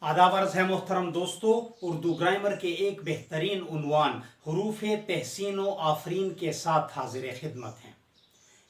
आदाब अर्ज़ है मोहतरम दोस्तों, उर्दू ग्रामर के एक बेहतरीन उन्वान हुरूफ तहसीन व आफरीन के साथ हाजिर खिदमत हैं।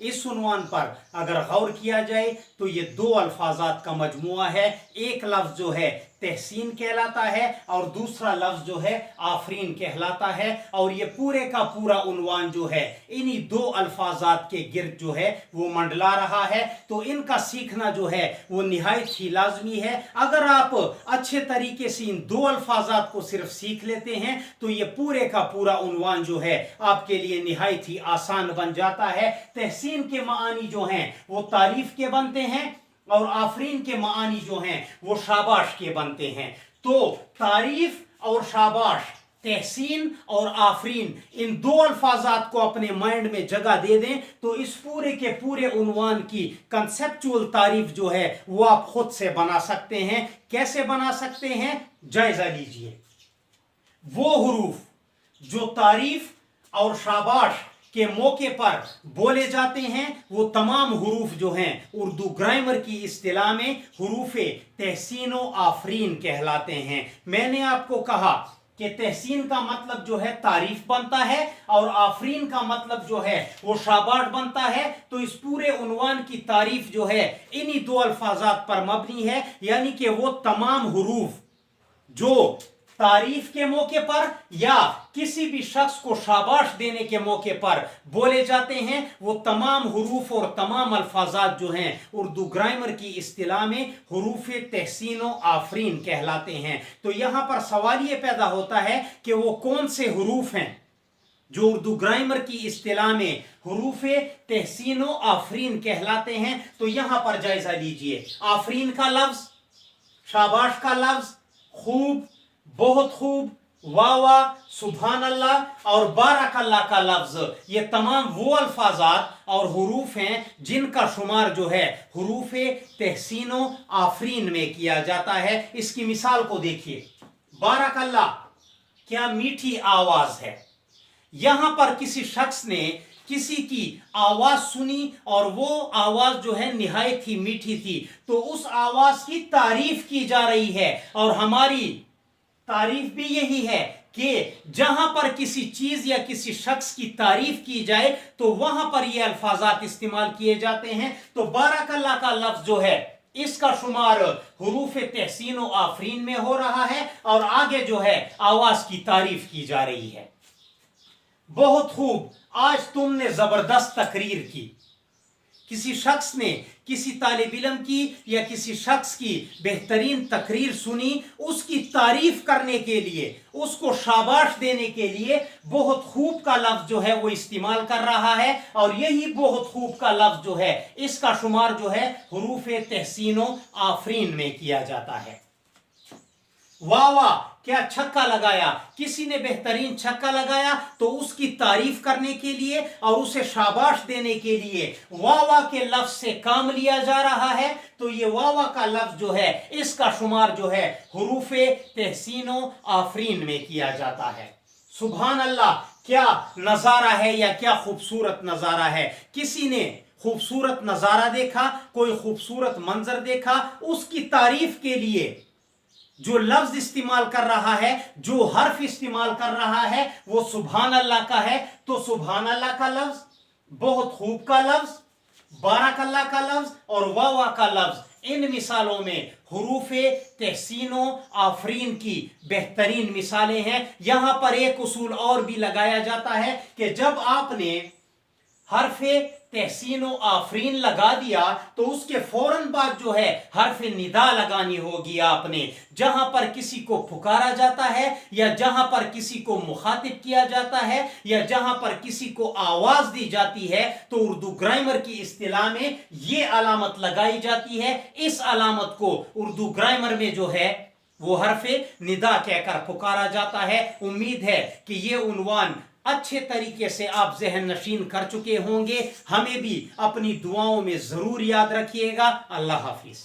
इस उन्वान पर अगर गौर किया जाए तो ये दो अल्फाजात का मजमुआ है। एक लफ्ज़ जो है तहसीन कहलाता है और दूसरा लफ्ज़ जो है आफरीन कहलाता है, और ये पूरे का पूरा उन्वान जो है इन्हीं दो अल्फाजात के गिर्द जो है वो मंडला रहा है। तो इनका सीखना जो है वो निहायत ही लाजमी है। अगर आप अच्छे तरीके से इन दो अल्फाजात को सिर्फ सीख लेते हैं तो ये पूरे का पूरा उन्वान जो है आपके लिए निहायत ही आसान बन जाता है। तहसीन के मानी जो हैं वो तारीफ के बनते हैं और आफरीन के मानी जो हैं वो शाबाश के बनते हैं। तो तारीफ और शाबाश, तहसीन और आफरीन, इन दो अल्फाजात को अपने माइंड में जगह दे दें तो इस पूरे के पूरे उन्वान की कंसेप्चुअल तारीफ जो है वो आप खुद से बना सकते हैं। कैसे बना सकते हैं, जायजा लीजिए। वो हुरूफ जो तारीफ और शाबाश के मौके पर बोले जाते हैं वो तमाम हुरूफ जो हैं उर्दू ग्रामर की इस्तिलाह में हुरूफ तहसीन व आफरीन कहलाते हैं। मैंने आपको कहा कि तहसीन का मतलब जो है तारीफ बनता है और आफरीन का मतलब जो है वो शाबाश बनता है। तो इस पूरे उन्वान की तारीफ जो है इन्हीं दो अल्फाजात पर मबनी है, यानी कि वो तमाम हुरूफ जो तारीफ के मौके पर या किसी भी शख्स को शाबाश देने के मौके पर बोले जाते हैं वो तमाम हुरूफ और तमाम अल्फाजात जो हैं उर्दू ग्रामर की इस्तिलाह में हुरूफ तहसीन व आफरीन कहलाते हैं। तो यहाँ पर सवाल ये पैदा होता है कि वो कौन से हुरूफ हैं जो उर्दू ग्रामर की इस्तिलाह में हुरूफ तहसीन व आफरीन कहलाते हैं। तो यहाँ पर जायजा लीजिए। आफरीन का लफ्ज, शाबाश का लफ्ज, खूब, बहुत खूब, वाह वाह, सुभान अल्लाह और बारक अल्लाह का लफ्ज, ये तमाम वो अल्फाजात और हुरूफ हैं जिनका शुमार जो है हुरूफ तहसीन व आफरीन में किया जाता है। इसकी मिसाल को देखिए। बारक अल्लाह, क्या मीठी आवाज है। यहां पर किसी शख्स ने किसी की आवाज सुनी और वो आवाज जो है निहायत ही मीठी थी, तो उस आवाज की तारीफ की जा रही है। और हमारी तारीफ भी यही है कि जहां पर किसी चीज या किसी शख्स की तारीफ की जाए तो वहां पर ये अल्फाजात इस्तेमाल किए जाते हैं। तो बारक अल्लाह का लफ्ज जो है इसका शुमार हुरूफ तहसीन व आफरीन में हो रहा है और आगे जो है आवाज की तारीफ की जा रही है। बहुत खूब, आज तुमने जबरदस्त तकरीर की। किसी शख्स ने किसी तालिब इल्म की या किसी शख्स की बेहतरीन तकरीर सुनी, उसकी तारीफ करने के लिए, उसको शाबाश देने के लिए बहुत खूब का लफ्ज जो है वो इस्तेमाल कर रहा है। और यही बहुत खूब का लफ्ज जो है इसका शुमार जो है हुरूफ तहसीन व आफरीन में किया जाता है। वाह वाह, क्या छक्का लगाया। किसी ने बेहतरीन छक्का लगाया तो उसकी तारीफ करने के लिए और उसे शाबाश देने के लिए वाह वाह के लफ्ज से काम लिया जा रहा है। तो ये वाह वाह का लफ्ज जो है इसका शुमार जो है हुरूफ तहसीन व आफरीन में किया जाता है। सुभान अल्लाह, क्या नजारा है या क्या खूबसूरत नजारा है। किसी ने खूबसूरत नजारा देखा, कोई खूबसूरत मंजर देखा, उसकी तारीफ के लिए जो लफ्ज इस्तेमाल कर रहा है, जो हर्फ इस्तेमाल कर रहा है वो सुभान अल्लाह का है। तो सुभान अल्लाह का लफ्ज, बहुत खूब का लफ्ज, बारक अल्लाह का लफ्ज और वाह वाह का लफ्ज, इन मिसालों में हुरूफ तहसीन व आफरीन की बेहतरीन मिसालें हैं। यहां पर एक उसूल और भी लगाया जाता है कि जब आपने हर्फ तहसीन व आफरीन लगा दिया तो उसके फौरन बाद जो है हर्फ निदा लगानी होगी आपने। जहां पर किसी को पुकारा जाता है या जहां पर किसी को मुखातिब किया जाता है या जहां पर किसी को आवाज दी जाती है तो उर्दू ग्रामर की इस्तिलाह में ये अलामत लगाई जाती है। इस अलामत को उर्दू ग्रामर में जो है वो हर्फ निदा कहकर पुकारा जाता है। उम्मीद है कि ये उन्वान अच्छे तरीके से आप ज़हन नशीन कर चुके होंगे। हमें भी अपनी दुआओं में जरूर याद रखिएगा। अल्लाह हाफिज।